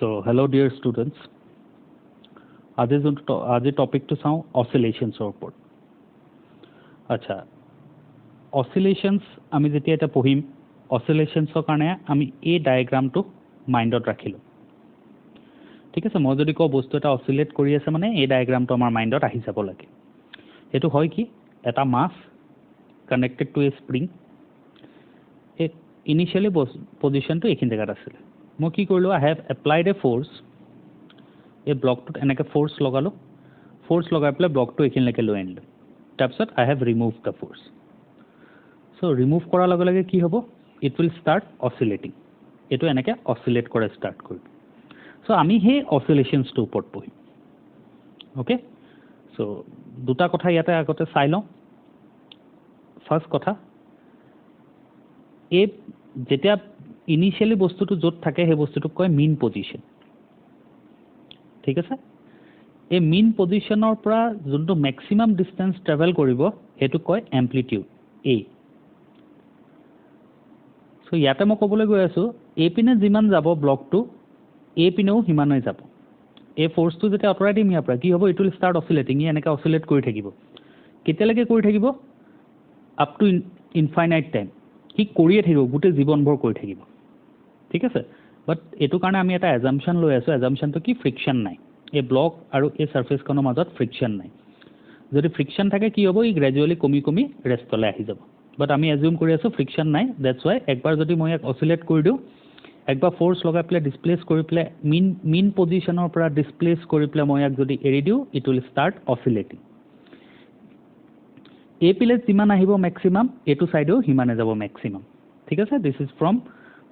So, hello dear students. आज topic तो चाওঁ অসিলেশনছৰ ওপৰত। আচ্ছা, অসিলেশনছ আমি যেতিয়া এটা পঢ়িম অসিলেশনছৰ কাৰণে আমি এই ডায়াগ্ৰামটো মাইণ্ডত ৰাখিলোঁ। ঠিক আছে, মই যদি কওঁ বস্তু এটা অসিলেট কৰি আছে মানে এই ডায়াগ্ৰামটো আমাৰ মাইণ্ডত আহি যাব লাগে। এইটো হয় কি এটা মাছ কানেক্টেড টু এ স্প্ৰিং। এই ইনিচিয়েলি পজিশ্যনটো এইখিনি জেগাত আছিলে। মই কি কৰিলোঁ, আই হেভ এপ্লাইড এ ফ'ৰ্চ। এই ব্লকটোত এনেকৈ ফ'ৰ্চ লগালোঁ, ফ'ৰ্চ লগাই পেলাই ব্লকটো এইখিনিলৈকে লৈ আনিলোঁ। তাৰপিছত I have remove the force. So' remove কৰাৰ লগে লগে কি হ'ব, ইট উইল ষ্টাৰ্ট অচিলেটিং। এইটো এনেকৈ অচিলেট কৰা ষ্টাৰ্ট কৰিব। চ' আমি সেই অচিলেশ্যনছটোৰ ওপৰত পঢ়িম। অ'কে, চ' দুটা কথা ইয়াতে আগতে চাই লওঁ। ফাৰ্ষ্ট কথা, এই যেতিয়া ইনিচিয়েলি বস্তুটো য'ত থাকে সেই বস্তুটোক কয় মিন পজিশ্যন। ঠিক আছে, এই মিন পজিশ্যনৰ পৰা যোনটো মেক্সিমাম ডিষ্টেঞ্চ ট্ৰেভেল কৰিব সেইটো কয় এম্প্লিটিউড এ। চ' ইয়াতে মই ক'বলৈ গৈ আছোঁ এইপিনে যিমান যাব ব্লকটো এইপিনেও সিমানেই যাব। এই ফ'ৰ্চটো যেতিয়া আঁতৰাই দিম ইয়াৰ পৰা কি হ'ব, ইট উইল ষ্টাৰ্ট অচিলেটিং। ই এনেকৈ অচিলেট কৰি থাকিব। কেতিয়ালৈকে কৰি থাকিব? Up to infinite time. সি কৰিয়ে থাকিব, গোটেই জীৱনভৰ কৰি থাকিব। ঠিক আছে, বাট এইটো কাৰণে আমি এটা এজাম্পশ্যন লৈ আছোঁ। এজাম্পশ্যনটো কি, ফ্ৰিকশ্যন নাই। এই ব্লক আৰু এই ছাৰ্ফেচখনৰ মাজত ফ্ৰিকশ্যন নাই। যদি ফ্ৰিকশ্যন থাকে কি হ'ব, ই গ্ৰেজুৱেলি কমি কমি ৰেষ্টলৈ আহি যাব। বাট আমি এজিউম কৰি আছোঁ ফ্ৰিকশ্যন নাই। ডেটছ ৱাই একবাৰ যদি মই ইয়াক অচিলেট কৰি দিওঁ, একবাৰ ফ'ৰ্চ লগাই পেলাই ডিছপ্লেচ কৰি পেলাই মিন পজিশ্যনৰ পৰা ডিছপ্লেচ কৰি পেলাই মই ইয়াক যদি এৰি দিওঁ, ইট উইল ষ্টাৰ্ট অচিলেটিং। এই পিলে যিমান আহিব মেক্সিমাম, এইটো ছাইডেও সিমানে যাব মেক্সিমাম। ঠিক আছে, this is from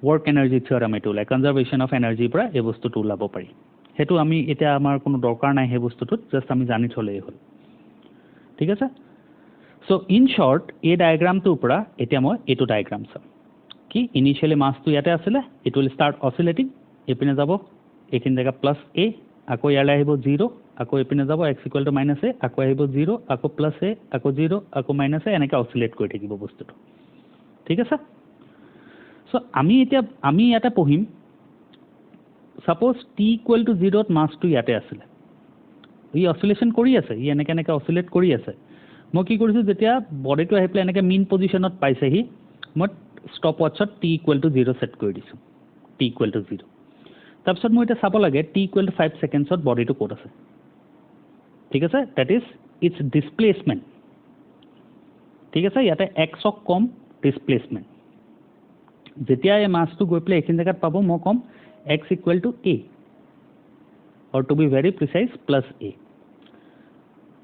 work energy theorem. এইটো ওলাই কনজাৰ্ভেশ্যন অফ এনাৰ্জিৰ পৰা এই বস্তুটো ওলাব পাৰি। সেইটো আমি এতিয়া আমাৰ কোনো দৰকাৰ নাই সেই বস্তুটোত, জাষ্ট আমি জানি থ'লেই হ'ল। ঠিক আছে, চ' ইন শ্বৰ্ট এই ডায়েগ্ৰামটোৰ পৰা এতিয়া মই এইটো ডায়েগ্ৰাম চাম। কি ইনিচিয়েলি মাছটো ইয়াতে আছিলে, ইট উইল ষ্টাৰ্ট অচিলেটিং। এইপিনে যাব এইখিনি জেগা প্লাছ এ, আকৌ ইয়ালৈ আহিব 0, আকৌ এইপিনে যাব x ইকুৱেল টু মাইনাছ এ, আকৌ আহিব 0, আকৌ প্লাছ এ, আকৌ 0, আকৌ মাইনাছ এ, এনেকৈ অচিলেট কৰি থাকিব বস্তুটো। ঠিক আছে, চ' আমি ইয়াতে পঢ়িম ছাপ'জ টি ইকুৱেল টু 0ত মাছটো ইয়াতে আছিলে। ই অচিলেশ্যন কৰি আছে, ই এনেকৈ অচিলেট কৰি আছে। মই কি কৰিছোঁ, যেতিয়া বডিটো আহি পেলাই এনেকৈ মিন পজিশ্যনত পাইছেহি, মই ষ্টপ ৱাটছত টি ইকুৱেল টু 0 ছেট কৰি দিছোঁ। T equal to 0। তাৰপিছত মই এতিয়া চাব লাগে টি ইকুৱেল টু 5 ছেকেণ্ডছত বডিটো ক'ত আছে। ঠিক আছে, ডেট ইজ ইটছ ডিছপ্লেচমেণ্ট। ঠিক আছে, ইয়াতে এক্সক কম ডিছপ্লেচমেণ্ট। যেতিয়া এই মাছটো গৈ পেলাই এইখিনি জেগাত পাব, মই ক'ম x equal to a, or to be very precise plus a.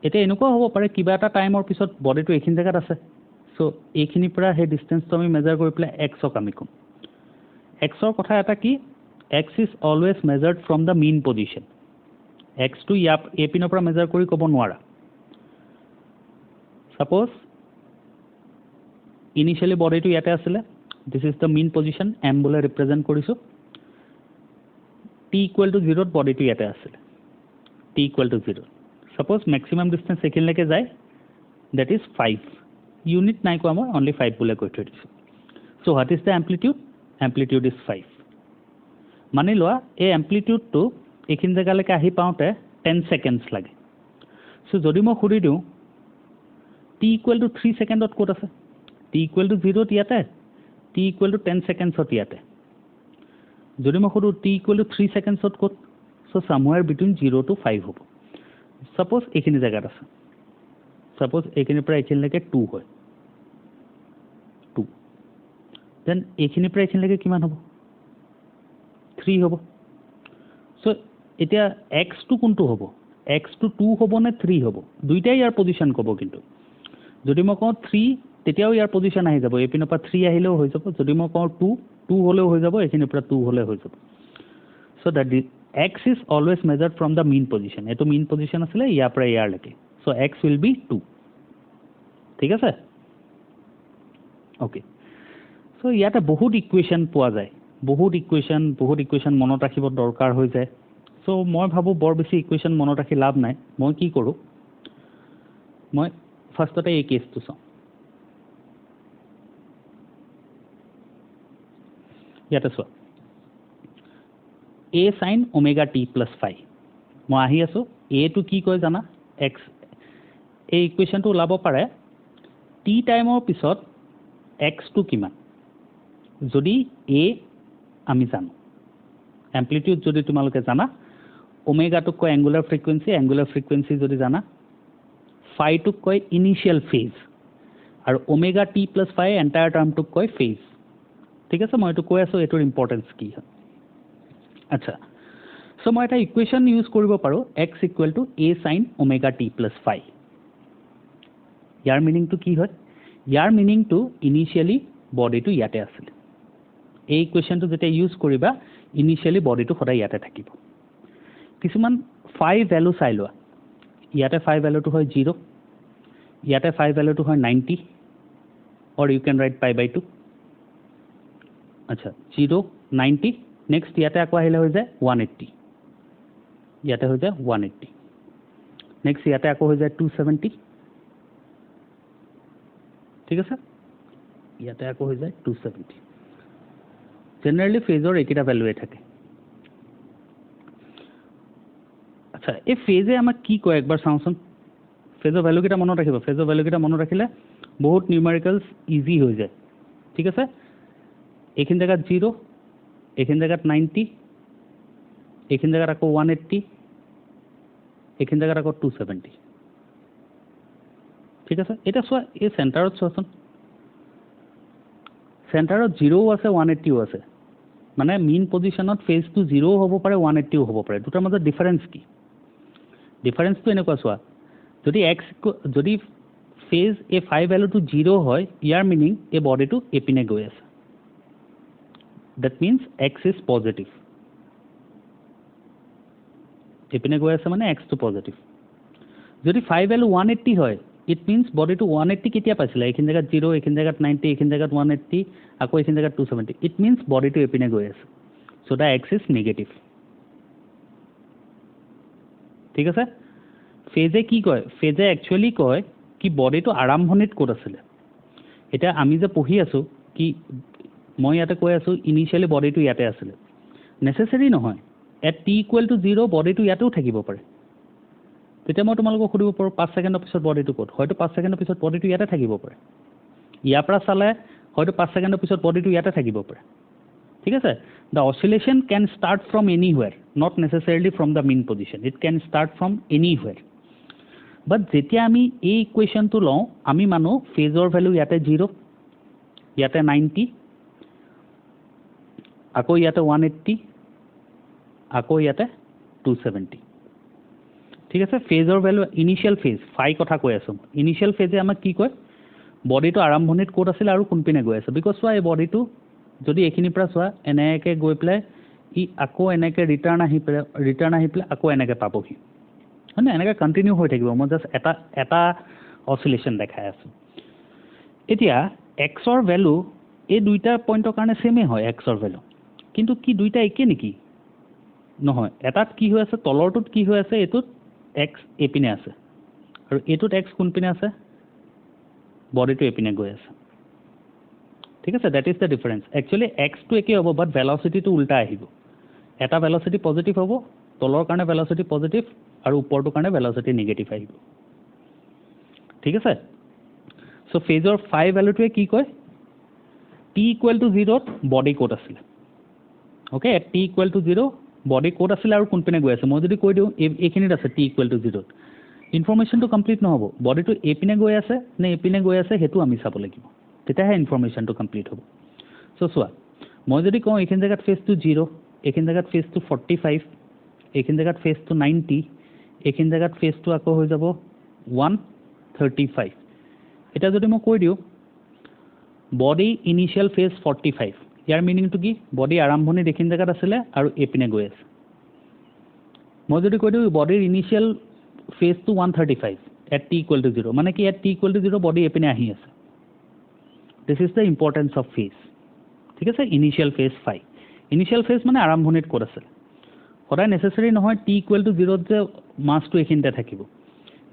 এতিয়া এনেকুৱাও হ'ব পাৰে কিবা এটা টাইমৰ পিছত বডিটো এইখিনি জেগাত আছে। চ' এইখিনিৰ পৰা সেই ডিষ্টেঞ্চটো আমি মেজাৰ কৰি পেলাই এক্সক আমি ক'ম। এক্সৰ কথা এটা কি, x is always measured from the mean position. এক্সটো এই পিনৰ পৰা মেজাৰ কৰি ক'ব নোৱাৰা। ছাপ'জ ইনিচিয়েলি বডিটো ইয়াতে আছিলে, this is the mean position, m বোলে ৰিপ্ৰেজেণ্ট কৰিছোঁ। টি ইকুৱেল টু 0ত বডিটো ইয়াতে আছিলে, t equal to 0। Suppose maximum distance এইখিনিলৈকে যায়, ডেট ইজ 5 ইউনিট নাই কোৱা, মই অনলি 5 বোলে কৈ থৈ দিছোঁ। So' what is the amplitude, amplitude is 5। মানি লোৱা এই এম্প্লিটিউডটো এইখিনি জেগালৈকে আহি পাওঁতে 10 ছেকেণ্ডছ লাগে। চ' যদি মই সুধি দিওঁ টি ইকুৱেল টু 3 ছেকেণ্ডত ক'ত আছে, টি ইকুৱেল টু 0ত ইয়াতে, টি ইকুৱেল টু 10 ছেকেণ্ডছত ইয়াতে। যদি মই সুধোঁ টি ইকুৱেল টু 3 ছেকেণ্ডছত ক'ত, চ' চামৱেৰ বিটুইন 0 to 5 হ'ব। ছাপ'জ এইখিনি জেগাত আছে, ছাপ'জ এইখিনিৰ পৰা এইখিনিলৈকে 2 হয়, 2। দেন এইখিনিৰ পৰা এইখিনিলৈকে কিমান হ'ব, 3 হ'ব। চ' এতিয়া এক্সটো কোনটো হ'ব, এক্সটো 2 হ'ব নে 3 হ'ব, দুইটাই ইয়াৰ পজিশ্যন ক'ব। কিন্তু যদি মই কওঁ 3, তেতিয়াও ইয়াৰ পজিশ্যন আহি যাব, এইপিনৰ পৰা 3 আহিলেও হৈ যাব। যদি মই কওঁ 2 হ'লেও হৈ যাব, এইখিনিৰ পৰা 2 হ'লে হৈ যাব। So' the x is always measured from the mean position. এইটো মিন পজিশ্যন আছিলে, ইয়াৰ পৰা ইয়াৰলৈকে। So' x will be 2। ঠিক আছে, অ'কে। চ' ইয়াতে বহুত ইকুৱেশ্যন পোৱা যায়, বহুত ইকুৱেশ্যন মনত ৰাখিব দৰকাৰ হৈ যায়। চ' মই ভাবোঁ বৰ বেছি ইকুৱেশ্যন মনত ৰাখি লাভ নাই। মই কি কৰোঁ, মই ফাৰ্ষ্টতে এই কেছটো চাওঁ। ইয়াতে চোৱা, a sin omega t plus phi মই আহি আছো a টু কি কয় জানা x এই ইকুৱেশ্যনটো ওলাব পাৰে t টাইমৰ পিছত x টু কিমান যদি a আমি জানো এম্প্লিটিউড যদি তোমালোকে জানা ওমেগা টুক কয় এংগুলাৰ ফ্ৰিকুৱেন্সি যদি জানা phi টুক কয় ইনিশিয়াল ফেজ আৰু omega t plus phi entire টাৰ্মটোক কয় ফেজ ঠিক আছে মই এইটো কৈ আছো এটোৰ ইম্পৰ্টেন্স কি হয় আচ্ছা সো মই এটা ইকুৱেশ্যন ইউজ কৰিব পাৰো x a sin omega t plus phi ইয়াৰ মিনিংটো কি হয় ইয়াৰ মিনিংটো ইনিশিয়ালি বডিটো ইয়াতে আছিল এই ইকুৱেশ্যনটো যেতিয়া ইউজ কৰিবা ইনিশিয়ালি বডিটো সদায় ইয়াতে থাকিব কিছুমান phi ভ্যালু চাই লোৱা ইয়াতে phi ভ্যালুটো হয় 0 ইয়াতে phi ভ্যালুটো হয় 90 or you can write pi by 2 আচ্ছা 0 90 নেক্সট ইয়াতে আকৌ আহিলে হৈ যায় 180 ইয়াতে হৈ যায় 180 নেক্সট ইয়াতে আকৌ হৈ যায় 270 ঠিক আছে ইয়াতে আকৌ হৈ যায় 270 জেনাৰেলি ফেজৰ একেটা ভ্যালুৱে থাকে আচ্ছা এই ফেজে আমাক কি কয় একবাৰ চাওঁচোন ফেজৰ ভ্যালু কিটা মনত ৰাখিব ফেজৰ ভ্যালু কিটা মনত ৰাখিলে বহুত নিউমেৰিকেলস ইজি হৈ যায় ঠিক আছে এইখিন জায়গাত 0 এইখিন জায়গাত 90 এইখিন জায়গাত আকৌ 180 এইখিন জায়গাত আকৌ 270 ঠিক আছে এটা সোয়া এই সেন্টাৰত সোয়াচোন সেন্টাৰত 0 আছে 180 আছে মানে মেইন পজিশনত ফেজ টু 0 হ'ব পাৰে 180 হ'ব পাৰে দুটাৰ মাজত ডিফাৰেন্স কি ডিফাৰেন্সটো এনেকুৱা সোয়া যদি x যদি ফেজ এ phi ভ্যালু টু 0 হয় ইয়াৰ মিনিং এ বডিটো এপিনে গৈ আছে that means x is positive এপিনে গৈ আছে মানে x টু পজিটিভ যদি phi ভ্যালু 180 হয় it means body to 180 কেতিয়া পাইছিলে এইখিন জায়গাত 0 এইখিন জায়গাত 90 এইখিন জায়গাত 180 আকৌ এইখিন জায়গাত 270 it means body to এপিনে গৈ আছে so the x is negative ঠিক আছে ফেজে কি কয় ফেজে একচুয়ালি কয় কি বডি তো আৰম্ভণিত ক'ত আছিল এটা আমি যে পঢ়ি আছো কি মই ইয়াতে কৈ আছো ইনিশিয়ালি বডি তো ইয়াতে আছিল নেসেসারি নহয় at t equal to 0 body তো ইয়াতেও থাকিব পাৰে তেতিয়া মই তোমালোকক সুধিব পাৰো 5 সেকেন্ডৰ পিছত বডিটো ক'ত হয়তো 5 সেকেন্ডৰ পিছত বডিটো ইয়াতে থাকিব পাৰে ইয়াৰ পৰা চালে হয়তো 5 সেকেন্ডৰ পিছত বডিটো ইয়াতে থাকিব পাৰে ঠিক আছে the oscillation can start from anywhere not necessarily from the mean position it can start from anywhere but যেতিয়া আমি এই ইকুৱেশ্যনটো লওঁ আমি মানো ফেজৰ ভ্যালু ইয়াতে 0 ইয়াতে 90 আকৌ ইয়াতে 180 আকৌ ইয়াতে 270 ঠিক আছে ফেজৰ ভ্যালু ইনিশিয়াল ফেজ phi কথা কৈ আছো ইনিশিয়াল ফেজে আমাক কি কয় বডিটো আৰম্ভণিত ক'ত আছিল আৰু কোনপিনে গৈ আছে বিকজ সোয়া এই বডিটো যদি এখিনি পৰা সোয়া এনেকে গৈ প্লে ই আকৌ এনেকে ৰিটাৰ্ণ আহি প্লে আকৌ এনেকে পাবহি মানে এনেকে কন্টিনিউ হৈ থাকিব মই জাস্ট এটা অসিলেশন দেখাই আছো এতিয়া x ৰ ভ্যালু এই দুইটা পইণ্টৰ কাৰণে সেমে হয় x ৰ ভ্যালু কিন্তু কি দুইটা একে নেকি নহয় এটাত কি হৈ আছে তলৰটোত কি হৈ আছে এটোত x এপিনে আছে আৰু এটোত x কোনপিনে আছে বডিটো এপিনে গৈ আছে ঠিক আছে that is the difference actually x টো একে হ'ব বাট ভেলোসিটি টো উল্টা আহিব এটা ভেলোসিটি পজিটিভ হ'ব তলৰ কাৰণে ভেলোসিটি পজিটিভ আৰু ওপৰটো কাৰণে ভেলোসিটি নেগেটিভ আহিব ঠিক আছে সো ফেজৰ phi ভ্যালুটোৱে কি কয় t equal to 0 ত বডি কোড আছিল okay at t equal to 0 body কোড আছিল আৰু কোনপিনে গৈ আছে মই যদি কৈ দিও এইখিনিত আছে t equal to 0 ইনফৰমেশনটো কমপ্লিট নহব বডিটো এপিনে গৈ আছে নে এপিনে গৈ আছে হেতু আমি চাব লাগিব তেতিয়াহে ইনফৰমেশনটো কমপ্লিট হ'ব সো সোয়া মই যদি কওঁ এইখিন জায়গাত ফেজ টু 0 এইখিন জায়গাত ফেজ টু 45 এইখিন জায়গাত ফেজ টু 90 এইখিন জায়গাত ফেজ টু আকৌ হৈ যাব 135 এটা যদি মই কৈ দিও বডি ইনিশিয়াল ফেজ 45 ইয়াৰ মিনিংটো কি বডি আৰম্ভণি দেখিন জায়গাত আছিল আৰু এপিনে গৈ আছে মই যদি কৈ দিও বডিৰ initial phase to 135 at t equal to 0 মানে কি at t equal to 0 body এপিনে আহি আছে this is the importance of phase ঠিক আছে initial phase phi initial phase মানে আৰম্ভণিত ক'ত আছে সদায় নেসেসাৰি নহয় t equal to 0 যে মাসটো এখিনতে থাকিব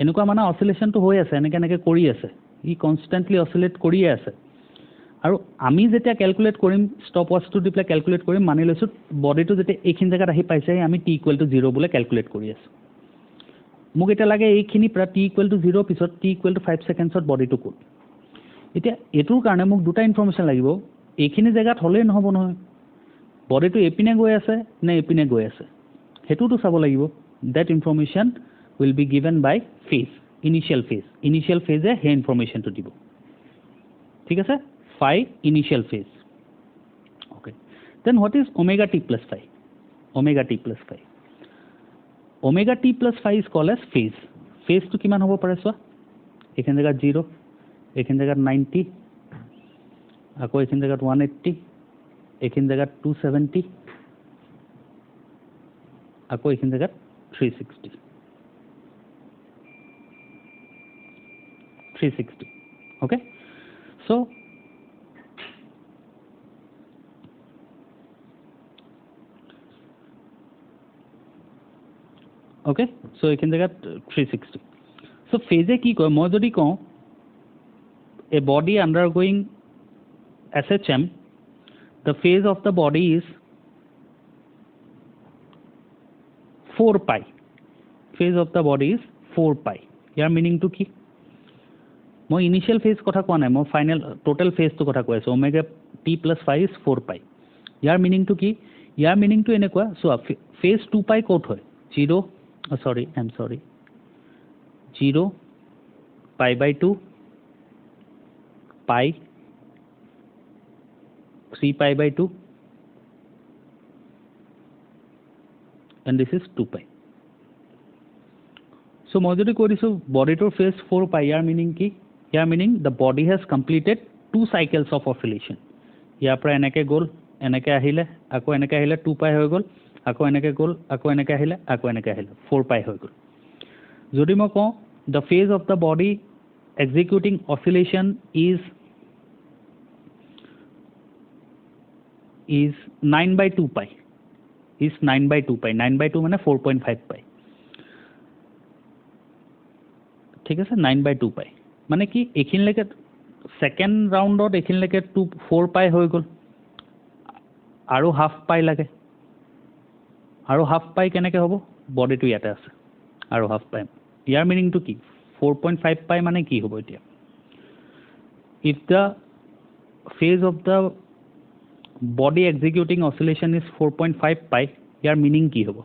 এনেকুৱা মানে অসিলেশনটো হৈ আছে এনেকে কৰি আছে ই কনস্ট্যান্টলি অসিলেট কৰি আছে আৰু আমি যেতিয়া ক্যালকুলেট কৰিম ষ্টপ ওৱাচটো দি পেলাই ক্যালকুলেট কৰিম মানি লৈছো বডিটো যেতিয়া এইখিনি জায়গাত আহি পাইছে আমি t = 0 বুলে ক্যালকুলেট কৰি আছো মোক এটা লাগে এইখিনি পৰা t = 0 পিছত t = 5 সেকেন্ডছত বডিটো কোন এতিয়া এটোৰ কাৰণে মোক দুটা ইনফৰমেশন লাগিব এইখিনি জায়গাত হলে নহব নহয় বডিটো এপিনে গৈ আছে নে এপিনে গৈ আছে হেতুটো চাব লাগিব that information will be given by phase initial phase এ হে ইনফৰমেশনটো দিব ঠিক আছে phi initial phase okay then what is omega t plus phi omega t plus phi omega t plus phi is called as phase to কিমান হ'ব পাৰে so এখান জায়গা 0 এখান জায়গা 90 আকৌ এখান জায়গা 180 এখান জায়গা 270 আকৌ এখান জায়গা 360 okay so okay so এখান জায়গা 360 so phase কি কয় মই যদি কও a body undergoing SHM the phase of the body is 4 pi phase of the body is 4 pi ইয়াৰ মিনিং টু কি মই ইনিশিয়াল ফেজ কথা কোৱা নাই মই ফাইনাল টোটাল ফেজ তো কথা কৈ আছো omega t + phi is 4 pi ইয়াৰ মিনিং টু কি ইয়াৰ মিনিং টু এনেকুৱা সো ফেজ 2 pi কোট হয় 0 pi/2 pi 3 pi/2 and this is 2 pi so মই যদি কৈ দিছো বডিটোৰ ফেজ 4 pi ইয়াৰ মিনিং কি ইয়াৰ meaning the body has completed 2 cycles of oscillation ইয়াৰ পৰা এনেকে গল এনেকে আহিলে আকৌ এনেকে আহিলে 2 pi হৈ গল আকৌ এনেকে গল আকৌ এনেকে আহিলে আকৌ এনেকে আহিলে 4 pi হৈ গল যদি মই কওঁ the phase of the body executing oscillation is 9/2 pi is 9/2 pi 9/2 মানে 4.5 pi ঠিক আছে 9/2 pi মানে কি এখিনলৈকে সেকেন্ড ৰাউন্ডত এখিনলৈকে 4 pi হৈ গল আৰু হাফ পাই লাগে আৰু হাফ পাই কেনেকে হ'ব বডিটো ইয়াতে আছে আৰু হাফ পাই ইয়াৰ মিনিং টু কি 4.5 pi মানে কি হ'ব এতিয়া if the phase of the body executing oscillation is 4.5 pi ইয়াৰ মিনিং কি হ'ব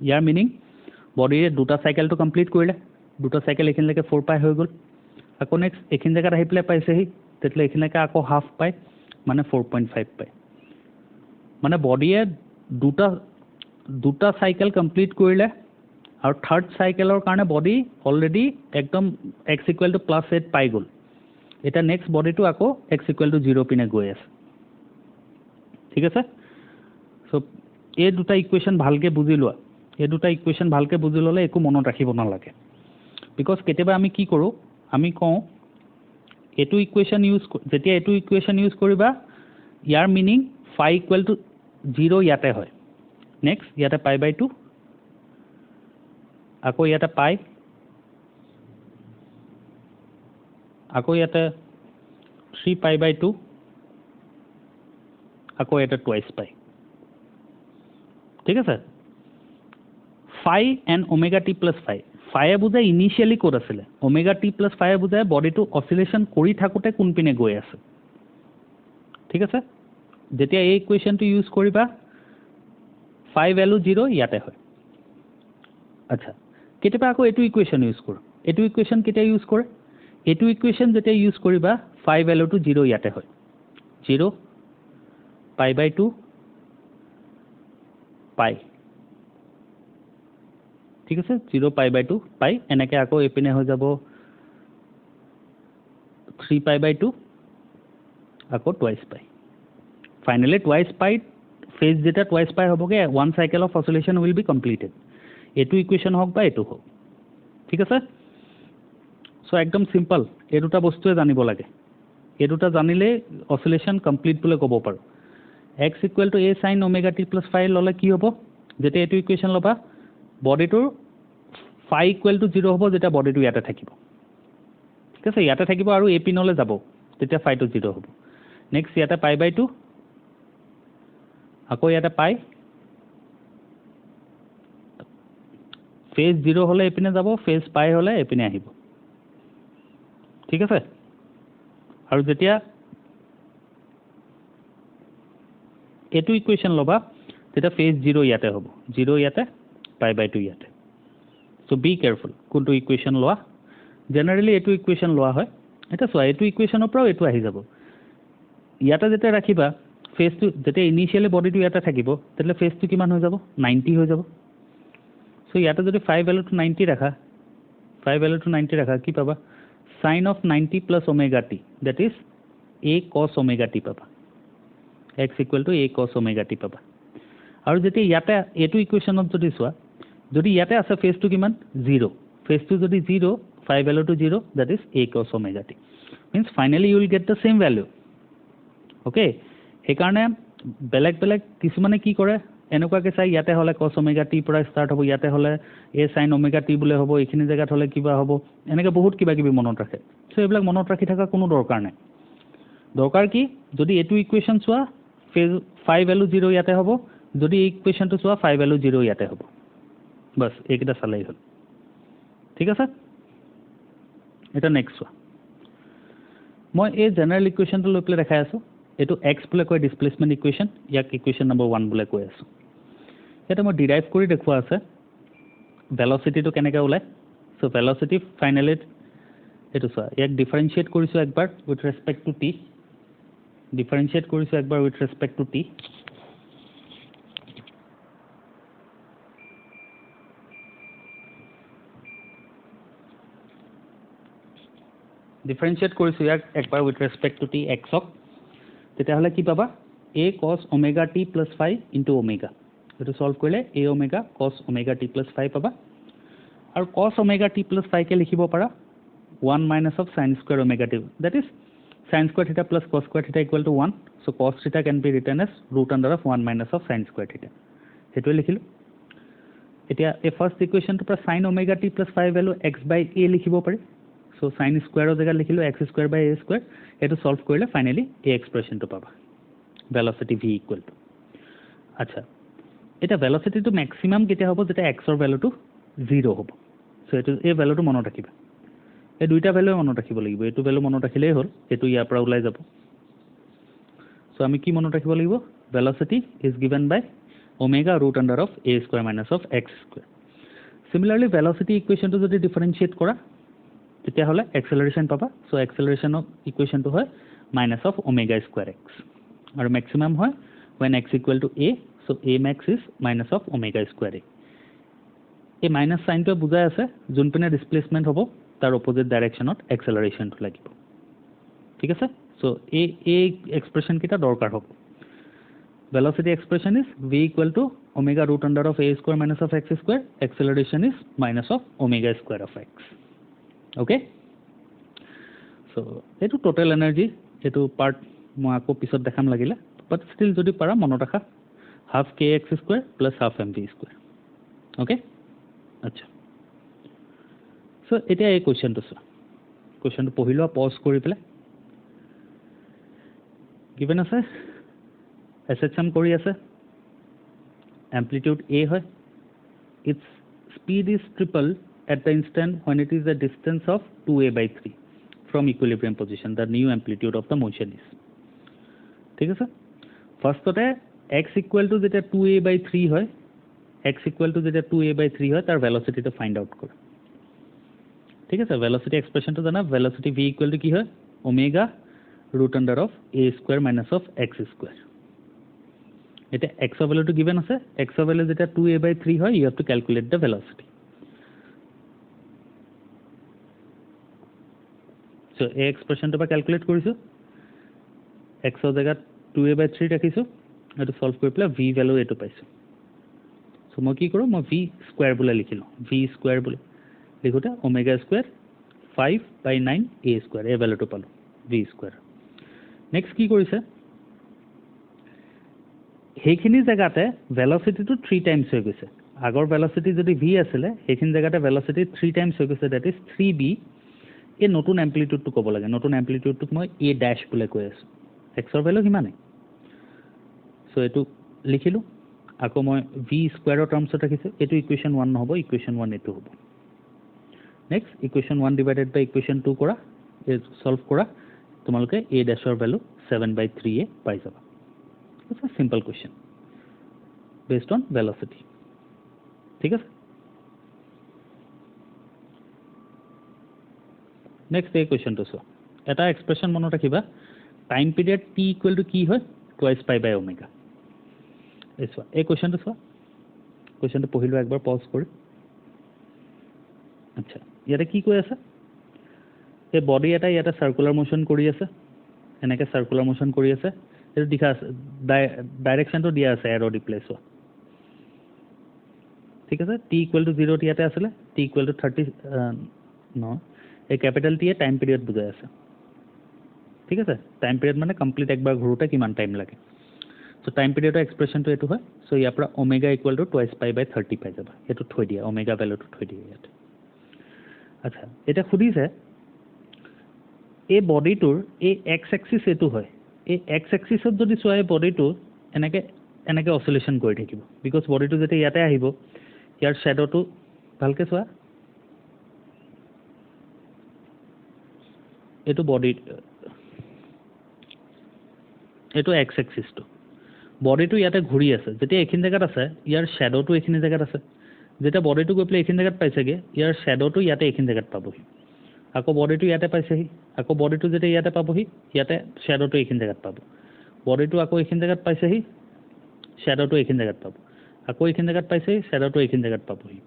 ইয়াৰ মিনিং বডিয়ে দুটা সাইকেলটো কমপ্লিট কৰিলে দুটা সাইকেল এখিনলৈকে 4 pi হৈ গল আকৌ নেক্সট এখিন জায়গাত আহি প্লে পাইছেহি তেতলে এখিনলৈকে আকৌ হাফ pi মানে 4.5 pi মানে বডিয়ে দুটা সাইকেল কমপ্লিট কৰিলে আৰু থাৰ্ড সাইকেলৰ কাৰণে বডি অলৰেডি একদম x = +8 পাই গল এটা নেক্সট বডিটো আকৌ x = 0 পিনে গৈ আছে ঠিক আছে সো এই দুটা ইকুৱেচন ভালকে বুজি লোৱা এই দুটা ইকুৱেচন ভালকে বুজি ললে একো মনত ৰাখিব নালাগে বিকজ কেতিয়াবা আমি কি কৰো আমি কওঁ এটো ইকুৱেচন ইউজ যেতিয়া এটো ইকুৱেচন ইউজ কৰিবা ইয়াৰ মিনিং phi = 0 ইয়াতে হয় নেক্সট ইয়াতে pi/2 আকৌ ইয়াতে pi আকৌ ইয়াতে 3 pi/2 আকৌ এটা twice pi ঠিক আছে phi and omega t plus phi phi এ বুজায় ইনিশিয়ালি কোড আছিল omega t plus phi এ বুজায় বডিটো অসিলেশন কৰি থাকোতে কোন পিনে গৈ আছে ঠিক আছে যেতিয়া এই ইকুৱেচনটো ইউজ কৰিবা phi ভ্যালু 0 ইয়াতে হয় আচ্ছা কেতিয়াবা আকৌ এটো ইকুৱেচন ইউজ কৰো এটো ইকুৱেচন কেতিয়া ইউজ কৰে এটো ইকুৱেচন যেতিয়া ইউজ কৰিবা phi ভ্যালুটো 0 ইয়াতে হয় 0 pi/2 pi ঠিক আছে 0 pi/2 pi এনেকে আকৌ এপিনে হৈ যাব 3 pi/2 আকৌ twice pi finally twice pi phase যেটা twice pi হবগে one cycle of oscillation will be completed এটো ইকুৱেচন হক বা এটো হক ঠিক আছে সো একদম সিম্পল এই দুটা বস্তুৱে জানিব লাগে এই দুটা জানিলে অসিলেশন কমপ্লিট বলে ক'ব পাৰো x = a sin omega t plus phi ললে কি হ'ব যেতে এটো ইকুৱেচন লবা বডিটোৰ phi = 0 হ'ব যেটা বডিটো ইয়াতে থাকিব ঠিক আছে ইয়াতে থাকিব আৰু a পিনলে যাব তেতিয়া phi টো 0 হ'ব নেক্সট ইয়াতে পাই বাই 2 আকৌ ইয়াতে পাই ফেজ 0 হলে এপিনে যাব ফেজ পাই হলে এপিনে আহিব ঠিক আছে আৰু যেতিয়া এটো ইকুৱেশ্যন লবা তেতিয়া ফেজ 0 ইয়াতে হ'ব 0 ইয়াতে পাই বাই 2 ইয়াতে সো বি কেয়ারফুল কোনটো ইকুৱেশ্যন লোৱা জেনাৰেলি এটো ইকুৱেশ্যন লোৱা হয় এটা সোৱা এটো ইকুৱেশ্যনৰ পৰাও এটো আহি যাব ইয়াতে যেতিয়া ৰাখিবা ফেজটো যেতিয়া ইনিশিয়ালি বডিটো ইয়াতে থাকিব তেতিয়া ফেজটো কিমান হৈ যাব 90 হৈ যাব সো ইয়াতে যদি 5 ভ্যালু টু 90 ৰাখা 5 ভ্যালু টু 90 ৰাখা কি পাবা sin of 90 plus omega t that is a cos omega t পাবা x equal to a cos omega t পাবা আৰু যেতিয়া ইয়াতে এটো ইকুৱেশ্যনত যদি সোৱা যদি ইয়াতে আছে ফেজটো কিমান 0 ফেজটো যদি 0 5 value to 0 that is a cos omega t means finally you will get the same value okay हे কাৰণে বেলেগ বেলেগ কিছুমানে কি কৰে এনেকুৱাকে চাই ইয়াতে হলে cos omega t পৰা স্টাৰ্ট হ'ব ইয়াতে হলে a sin omega t বুলে হ'ব এইখিনি জায়গাত হলে কিবা হ'ব এনেকে বহুত কিবা কিবি মনত ৰাখে সো এইবিলাক মনত ৰাখি থকা কোনো দৰকাৰ নাই দৰকাৰ কি যদি এটো ইকুৱেশ্যন চোৱা ফেজ 5 ভ্যালু 0 ইয়াতে হ'ব যদি এই ইকুৱেশ্যনটো চোৱা 5 ভ্যালু 0 ইয়াতে হ'ব बस এইটা চালাই হল ঠিক আছে এটা নেক্সট চোৱা মই এই জেনাৰেল ইকুৱেশ্যনটো লৈ পেলাই দেখাই আছো এটো x বুলে কয় ডিসপ্লেসমেন্ট ইকুৱেশ্যন ইয়াক ইকুৱেশ্যন নম্বৰ 1 বুলে কৈ আছো এটা মই ডিৰাইভ কৰি দেখুৱা আছে ভেলোসিটিটো কেনেকৈ ওলাই সো ভেলোসিটি ফাইনালি এটো চোৱা ইয়াক ডিফাৰেন্সিয়েট কৰিছো একবাৰ উইথ ৰেসপেক্ট টু t ডিফাৰেন্সিয়েট কৰিছো একবাৰ উইথ ৰেসপেক্ট টু t ডিফাৰেন্সিয়েট কৰিছো ইয়াক একবাৰ উইথ ৰেসপেক্ট টু t x ক তেতিয়া হলে কি পাবা a cos omega t plus 5 into omega এটো সলভ কৰিলে a omega cos omega t plus 5 পাবা আৰু cos omega t plus 5 কে লিখিব পাৰা 1 minus of sin square omega t that is sin square theta plus cos square theta equal to 1 so cos theta can be written as root under of 1 minus of sin square theta হেতু লিখিলো এতিয়া এই first ইকুৱেশ্যনটো পৰা sin omega t plus 5 value x by a লিখিব পাৰি so sin square জায়গা লিখিলো x square by a square এটো সলভ কৰিলে ফাইনালি এই এক্সপ্ৰেছনটো পাবা velocity v equal to আচ্ছা এটা velocity to maximum কেতিয়া হ'ব যেটা x ৰ ভ্যালুটো 0 হ'ব সো এটো এই ভ্যালুটো মনত ৰাখিবা এই দুইটা ভ্যালু মনত ৰাখিব লাগিব এটো ভ্যালু মনত ৰাখিলেই হ'ল এটো ইয়াৰ পৰা ওলাই যাব সো আমি কি মনত ৰাখিব লাগিব velocity is given by omega root under of a square minus of x square similarly velocity equation to যদি ডিফারেন্সিয়েট কৰা তেতিয়া হলে acceleration পাবা so acceleration of equation to হয় minus of omega square x আৰু maximum হয় when x equal to a so a max is minus of omega square a এই minus সাইনটো বুজাই আছে যোনপিনে ডিসপ্লেসমেন্ট হ'ব তাৰ অপোজিট ডাইৰেকশনত acceleration টো লাগিব ঠিক আছে সো এই এক্সপ্ৰেছন কিটা দৰকাৰ হ'ব velocity expression is v equal to omega root under of a square minus of x square acceleration is minus of omega square of x okay so etu total energy etu part মই আকৌ পিছত দেখাম লাগিলে but still যদি পাৰা মনত ৰাখা half kx square plus half mv square okay আচ্ছা so এতিয়া এই কোৱেশ্চনটো চোৱা কোৱেশ্চনটো পঢ়িলো পজ কৰি পেলাই given আছে SHM কৰি আছে amplitude a হয় its speed is triple at the instant when it is a distance of 2a by 3 from equilibrium position the new amplitude of the motion is ঠিক আছে ফার্স্টতে x equal to যেটা 2a by 3 হয় x equal to যেটা 2a by 3 হয় তার velocity টো find out কর ঠিক আছে velocity expression টো জানা velocity v equal to কি হয় omega root under of a square minus of x square এটা x of value to given আছে x of value যেটা 2a by 3 হয় you have to calculate the velocity so a expression to ba calculate কৰিছো x ৰ জায়গাত 2a by 3 ৰাখিছো এটো solve কৰি পেলাই v ভ্যালু এটো পাইছো সো মই কি কৰো মই v স্কয়াৰ বুলে লিখিলো v স্কয়াৰ বুলে লিখোতে omega square 5 by 9 a square এই ভ্যালুটো পালো v স্কয়াৰ নেক্সট কি কৰিছে হেখিনি জায়গাতে ভেলোসিটি টো 3 টাইমস হৈ গৈছে আগৰ ভেলোসিটি যদি v আছিল হেখিনি জায়গাতে ভেলোসিটি 3 টাইমস হৈ গৈছে দ্যাট ইজ 3b এই নতুন এম্প্লিটিউড টো ক'ব লাগে নতুন এম্প্লিটিউড টো মই a ড্যাশ বুলে কৈ আছো এক্সৰ ভেলু সিমানেই সো এইটো লিখিলোঁ আকৌ মই ভি স্কোৱাৰৰ টাৰ্মছত ৰাখিছোঁ এইটো ইকুৱেশ্যন 1 নহ'ব ইকুৱেশ্যন 1 এইটো হ'ব নেক্সট ইকুৱেশ্যন 1 ডিভাইডেড বাই ইকুৱেশ্যন 2 কৰা সলভ কৰা তোমালোকে এ ডেছৰ ভেলু 7/3 পাই যাবা it's a simple question based on velocity ঠিক আছে নেক্সট এই কুৱেশ্যনটো চোৱা এটা এক্সপ্ৰেশ্যন মনত ৰাখিবা time period T equal two কি হয় টুৱাইচ পাই বাই ওমেগা এই চোৱা এই কুৱেশ্যনটো চোৱা কুৱেশ্যনটো পঢ়ি লোৱা একবাৰ পজ কৰি আচ্ছা ইয়াতে কি কৈ আছে এই বডি এটা ইয়াতে সাৰ্কুলাৰ মোশ্যন কৰি আছে এনেকৈ সাৰ্কুলাৰ মোশ্যন কৰি আছে এইটো দেখা আছে ডাইৰেকশ্যনটো দিয়া আছে এৰ' দি প্লেচ হোৱা ঠিক আছে টি ইকুৱেল টু 0 ইয়াতে আছিলে টি ইকুৱেল টু 30 নহয় এই কেপিটেল টিয়ে টাইম পিৰিয়ড বুজাই আছে ঠিক আছে টাইম পিৰিয়ড মানে কমপ্লিট একবাৰ ঘূৰোতে কিমান টাইম লাগে সো টাইম পিৰিয়ডৰ এক্সপ্ৰেশ্যনটো এইটো হয় সো ইয়াৰ পৰা omega equal to twice pi by 30 পাই যাবা এইটো থৈ দিয়া ওমেগা ভেলুটো থৈ দিয়া ইয়াতে আচ্ছা এটা সুধিছে এই বডিটোৰ এই এক্স এক্সিছ এইটো হয় এই এক্স এক্সিছত যদি চোৱা এই বডিটো এনেকৈ অচিলেশ্যন কৰি থাকিব বিকজ বডিটো যেতিয়া ইয়াতে আহিব ইয়াৰ শ্বেডোটো ভালকৈ চোৱা এইটো বডি এইটো এক্স এক্সিছটো বডিটো ইয়াতে ঘূৰি আছে যেতিয়া এইখিনি জেগাত আছে ইয়াৰ শ্বেডোটো এইখিনি জেগাত আছে যেতিয়া বডিটো গৈ পেলাই এইখিনি জেগাত পাইছেগৈ ইয়াৰ শ্বেডোটো ইয়াতে এইখিনি জেগাত পাবহি আকৌ বডিটো ইয়াতে পাইছেহি আকৌ বডিটো যেতিয়া ইয়াতে পাবহি ইয়াতে শ্বেডোটো এইখিনি জেগাত পাব বডিটো আকৌ এইখিনি জেগাত পাইছেহি শ্বেডোটো এইখিনি জেগাত পাব আকৌ এইখিনি জেগাত পাইছেহি শ্বেডোটো এইখিনি জেগাত পাবহি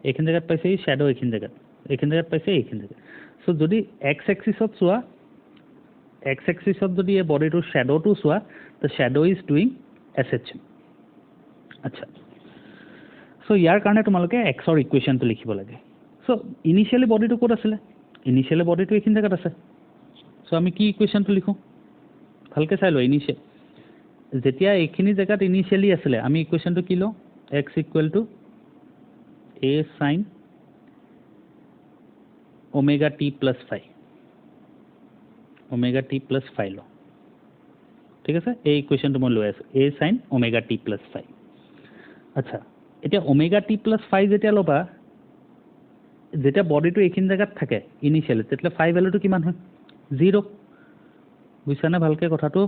এইখিনি জেগাত পাইছেহি শ্বেডো এইখিনি জেগাত পাইছে এইখিনি জেগাত সো যদি এক্স এক্সিছত চোৱা এক্স এক্সিছত যদি এই বডিটোৰ শ্বেডোটো চোৱা the shadow is doing SHM আচ্ছা সো ইয়াৰ কাৰণে তোমালোকে এক্সৰ ইকুৱেশ্যনটো লিখিব লাগে সো ইনিচিয়েলি বডিটো ক'ত আছিলে ইনিচিয়েলি বডিটো এইখিনি জেগাত আছে সো আমি কি ইকুৱেশ্যনটো লিখোঁ ভালকৈ চাই লোৱা ইনিচিয়েল যেতিয়া এইখিনি জেগাত ইনিচিয়েলি আছিলে আমি ইকুৱেশ্যনটো কি লওঁ x equal to a sine omega t plus phi omega t plus phi লওঁ ঠিক আছে এই ইকুৱেশ্যনটো মই লৈ আছোঁ a sine omega t plus phi আচ্ছা এতিয়া ওমেগা টি প্লাছ ফাই যেতিয়া ল'বা যেতিয়া বডিটো এইখিনি জেগাত থাকে ইনিচিয়েলি তেতিয়াহ'লে ফাই ভেলুটো কিমান হয় 0 বুজিছানে ভালকৈ কথাটো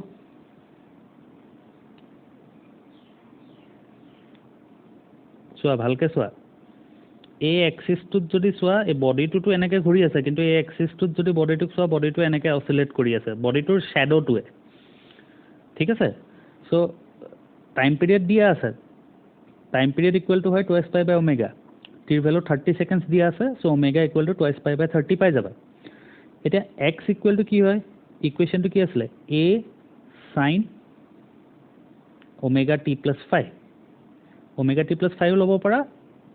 চোৱা ভালকৈ চোৱা এই এক্সিছটোত যদি চোৱা এই বডিটোতো এনেকৈ ঘূৰি আছে কিন্তু এই এক্সিছটোত যদি বডিটোক চোৱা বডিটো এনেকৈ অচিলেট কৰি আছে বডিটোৰ শ্বেডোটোৱে ঠিক আছে সো টাইম পিৰিয়ড দিয়া আছে টাইম পিৰিয়ড ইকুৱেল টু হয় টুৱাইচ পাই বাই ওমেগা টিৰ ভেলু 30 ছেকেণ্ডছ দিয়া আছে so omega equal to twice pi by 30 পাই যাবা এতিয়া এক্স ইকুৱেল টু কি হয় ইকুৱেশ্যনটো কি আছিলে এ sine omega t plus phi omega t plus ফাইও ল'ব পাৰা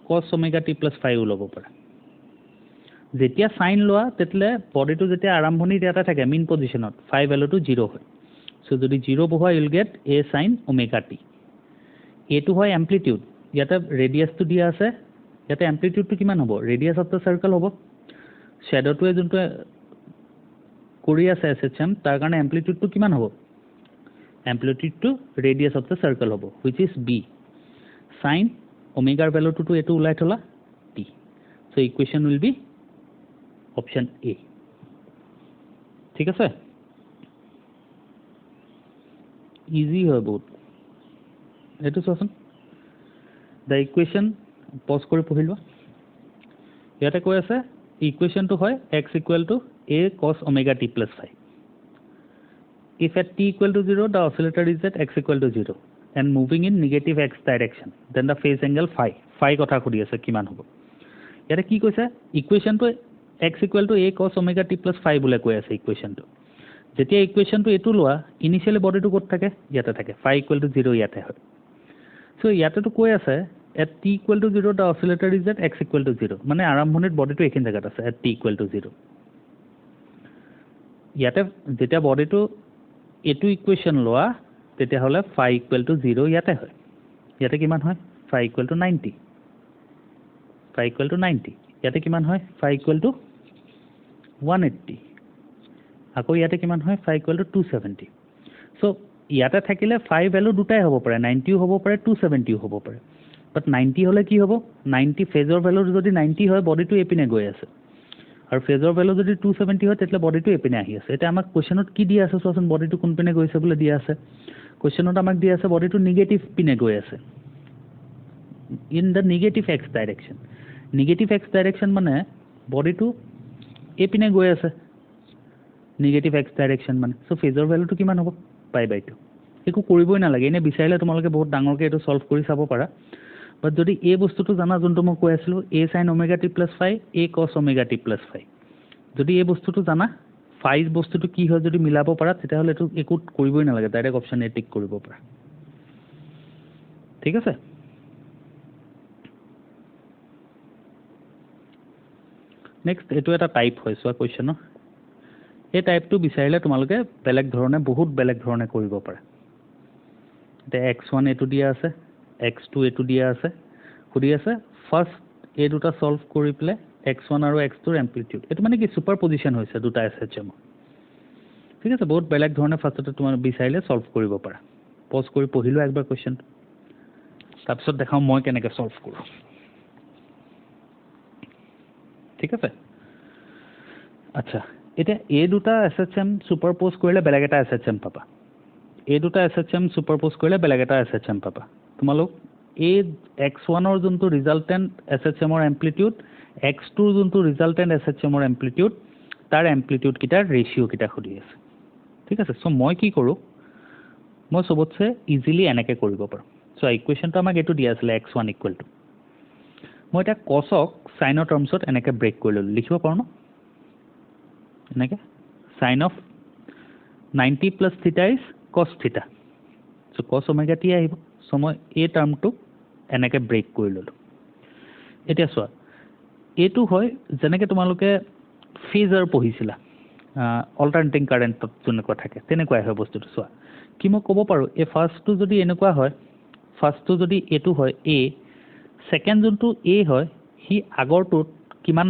কছ ওমেগা টি প্লাছ ফাইও ল'ব পাৰা যেতিয়া চাইন লোৱা তেতিয়াহ'লে বডিটো যেতিয়া আৰম্ভণিত ইয়াতে থাকে মেইন পজিশ্যনত ফাই ভেলুটো 0 হয় সো যদি 0 বহোৱা you'll get a sine omega t এইটো হয় এম্প্লিটিউড ইয়াতে ৰেডিয়াছটো দিয়া আছে ইয়াতে এম্প্লিটিউডটো কিমান হ'ব ৰেডিয়াছ অফ দ্য চাৰ্কেল হ'ব শ্বেডোটোৱে যোনটো কৰি আছে SHM তাৰ কাৰণে এম্প্লিটিউডটো কিমান হ'ব এম্প্লিটিউডটো ৰেডিয়াছ অফ দ্য চাৰ্কেল হ'ব হুইচ ইজ বি চাইন ওমেগাৰ ভেলুটোতো এইটো ওলাই থলা t so equation will be option a ঠিক আছে ইজি হয় বহুত এইটো চোৱাচোন দ্য ইকুৱেশ্যন পজ কৰি পঢ়ি লোৱা ইয়াতে কৈ আছে ইকুৱেশ্যনটো হয় x equal to a cos omega t plus phi if at t equal to 0 the oscillator is at x equal to 0 and moving in negative x direction then the phase angle phi কথা সুধি আছে কিমান হ'ব ইয়াতে কি কৈছে ইকুৱেশ্যনটো x equal to a cos omega t plus phi বুলে কৈ আছে ইকুৱেশ্যনটো যেতিয়া ইকুৱেশ্যনটো এটো লোৱা ইনিশিয়ালি বডিটো ক'ত থাকে ইয়াতে থাকে phi equal to 0 ইয়াতে হয় সো ইয়াতেটো কৈ আছে at t equal to 0 the oscillator is at x equal to 0 মানে আৰম্ভণিত বডিটো একিন জায়গাত আছে at t equal to 0 ইয়াতে যেতিয়া বডিটো এটো ইকুৱেশ্যন লোৱা তেতিয়া হলে phi equal to 0 ইয়াতে হয় ইয়াতে কিমান হয় phi equal to 90 phi equal to 90 ইয়াতে কিমান হয় phi equal to 180 আকৌ ইয়াতে কিমান হয় phi equal to 270 সো ইয়াতে থাকিলে ফাই ভ্যালু দুটাই হ'ব পাৰে 90 হ'ব পাৰে 270 হ'ব পাৰে বাট 90 হলে কি হ'ব 90 ফেজৰ ভ্যালু যদি 90 হয় বডিটো এপিনে গৈ আছে আৰু ফেজৰ ভ্যালু যদি 270 হয় তেতিয়া বডিটো এপিনে আহি আছে এটা আমাক কোৱেশ্চনত কি দিয়া আছে চোৱাচোন বডিটো কোন পিনে গৈছে বুলি দিয়া আছে কোৱেশ্চনত আমাক দিয়া আছে বডিটো নেগেটিভ পিনে গৈ আছে in the negative x direction negative x direction মানে বডিটো এপিনে গৈ আছে নেগেটিভ x ডাইৰেকশন মানে সো ফেজৰ ভ্যালুটো কিমান হ'ব π/2 একো কৰিবই নালাগে এনে বিচাৰিলে তোমালোকে বহুত ডাঙৰকৈ এটো সলভ কৰি চাব পাৰা বাট যদি এই বস্তুটো জানা যোনটো মই কৈ আছিলো a sin omega t plus phi a cos omega t plus phi যদি এই বস্তুটো জানা phi বস্তুটো কি হয় যদি মিলাব পাৰা তেতিয়া হলে এটো একো কৰিবই নালাগে ডাইৰেক্ট অপচন এ টিক কৰিব পাৰা ঠিক আছে নেক্সট এটো এটা টাইপ হয় সো কোৱেশ্চন এই টাইপটো বিচাৰিলে তোমালোকে বেলেগ ধৰণে বহুত বেলেগ ধৰণে কৰিব পাৰা এটা x1 এটো দিয়া আছে x2 এটো দিয়া আছে খুদি আছে ফাৰ্স্ট এই দুটা সলভ কৰি প্লে x1 আৰু x2 ৰ এম্প্লিটিউড এটো মানে কি সুপাৰপজিশন হৈছে দুটা SHM ঠিক আছে বহুত বেলেগ ধৰণে ফাৰ্স্টতে তোমাৰ বিচাৰিলে সলভ কৰিব পাৰা পজ কৰি পঢ়িলো একবাৰ কোৱেশ্চন তাৰপিছত দেখাও মই কেনেকৈ সলভ কৰো ঠিক আছে আচ্ছা এটা এই দুটা SHM সুপাৰপোজ কৰিলে বেলেগ এটা SHM পাবা এই দুটা SHM সুপাৰপোজ কৰিলে বেলেগ এটা SHM পাবা তোমালোক এই x1 ৰ যোনটো ৰিজাল্টেন্ট SHM ৰ এম্প্লিটিউড x2 ৰ যোনটো ৰিজাল্টেন্ট SHM ৰ এম্প্লিটিউড তাৰ এম্প্লিটিউড কিটাৰ ৰেশিও কিটা খুদি আছে ঠিক আছে সো মই কি কৰো মই সবতছে ইজিলি এনেকে কৰিব পাৰো সো ইকুৱেশনটো আমাক এটো দিয়া আছিল x1 = মই এটা cosক সাইনৰ টাৰ্মছত এনেকে ব্ৰেক কৰি ললো লিখিব পাৰো ন এনেকে sin of 90 plus theta is cos theta so cos omega t আহিব সো মই এই টাৰ্মটো এনেকে ব্ৰেক কৰি ললো এতিয়া চোৱা এটো হয় যেনেকে তোমালোকে ফেজৰ পঢ়িছিলা অল্টাৰনেটিং কাৰেন্টত যেনেকুৱা থাকে তেনেকুৱাই হয় বস্তুটো চোৱা কি মই ক'ব পাৰো এই ফাৰ্স্টটো যদি এনেকুৱা হয় ফাৰ্স্টটো যদি এটো হয় a সেকেন্ড যোনটো a হয় হি আগৰটোত কিমান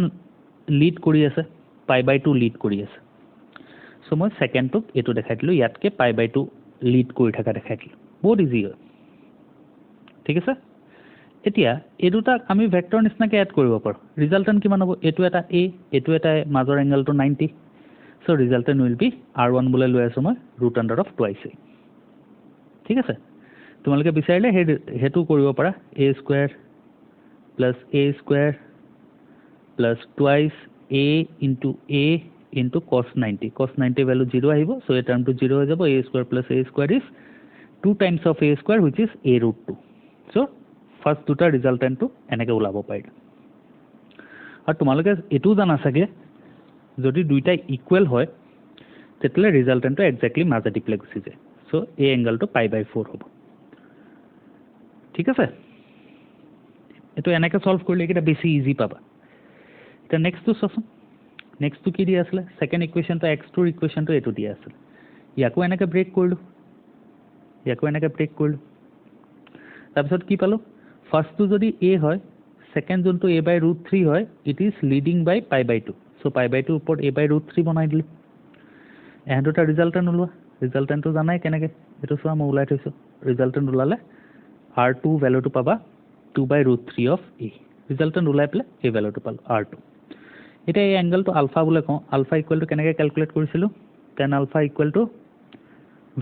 লিড কৰি আছে π/2 লিড কৰি আছে সো মই সেকেন্ডটোক এটো দেখাই দিলো ইয়াতকে π/2 লিড কৰি থকা দেখাই দিলো বহুত ইজি হয় ঠিক আছে এতিয়া এই দুটা আমি ভেক্টৰ নিচিনাকে এড কৰিব পাৰো ৰিজাল্টেন্ট কিমান হ'ব এটো এটা a এটো এটা মাজৰ এংগলটো 90 সো ৰিজাল্টেন্ট উইল বি r1 বুলে লৈ আছো মই √2 ঠিক আছে তোমালোকে বিচাৰিলে হেতু কৰিব পাৰা a² plus twice a into cos 90 value 0 আহিব so এই টার্মটো 0 হৈ যাব a² plus a² is 2 times of a² which is a√2 so first দুটা ৰিজাল্টেন্টটো এনেকে ওলাব পাৰিলা আৰু তোমালোকে এটো জানা সাগে যদি দুইটা ইকুৱেল হয় তেতিয়ালে ৰিজাল্টেন্টটো এক্স্যাক্টলি মাজেদি প্লে গুচি যায় so এই এংগলটো π/4 হ'ব ঠিক আছে এটো এনেকে সলভ কৰিলে এটা বেছি ইজি পাবা এটা নেক্সটটো সচোন নেক্সটটো কি দিয়া আছিল সেকেন্ড ইকুৱেশনটো x2 ৰ ইকুৱেশনটো এটো দিয়া আছিল ইয়াকো এনেকে ব্ৰেক কৰিলো তাৰপিছত কি পালো ফাৰ্স্টটো যদি a হয় সেকেন্ড যোনটো a/√3 হয় it is leading by π/2 so π/2 ওপৰত a/√3 বনাই দিলো এহ দুটা ৰিজাল্টেন্ট ওলোৱা ৰিজাল্টেন্টটো জানাই কেনেকে এটো চোৱা মই উলাই থৈছো ৰিজাল্টেন্ট ওলালে r2 ভ্যালুটো পাবা 2/√3 of a ৰিজাল্টেন্ট উলাই প্লে এই ভ্যালুটো পালো r2 এটা এই এংগলটো আলফা বুলে কও আলফা ইকুৱেল টু কেনেকে ক্যালকুলেট কৰিছিলো tan আলফা ইকুৱেল টু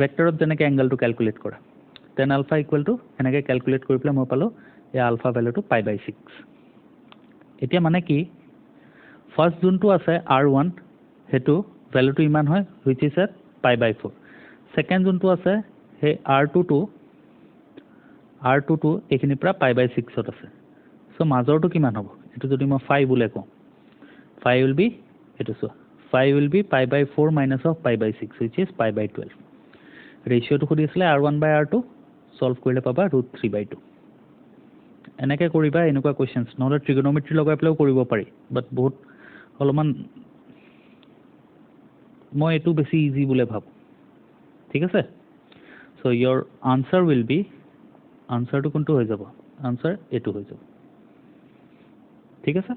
ভেক্টৰত যেনেকে এংগলটো ক্যালকুলেট কৰা tan আলফা ইকুৱেল টু এনেকে ক্যালকুলেট কৰি প্লে মই পালো এই আলফা ভ্যালুটো π/6 এতিয়া মানে কি ফাৰ্স্ট যোনটো আছে r1 হেতু ভ্যালুটো ইমান হয় which is at π/4 সেকেন্ড যোনটো আছে হে r2 এখিনি পৰা π/6 ত আছে সো মাজৰটো কিমান হ'ব এটো যদি মই 5 বুলে কও 5 will be eto so 5 will be π/4 minus of π/6 which is π/12 ratio to khudi asle r1/r2 solve korile paba √3/2 enake koriba enukwa questions nole trigonometry logai play koribo pari but bahut holoman moi etu besi easy bole bhabu thik ase so your answer will be answer to kuntu hoy jabo answer etu hoy jabo thik ase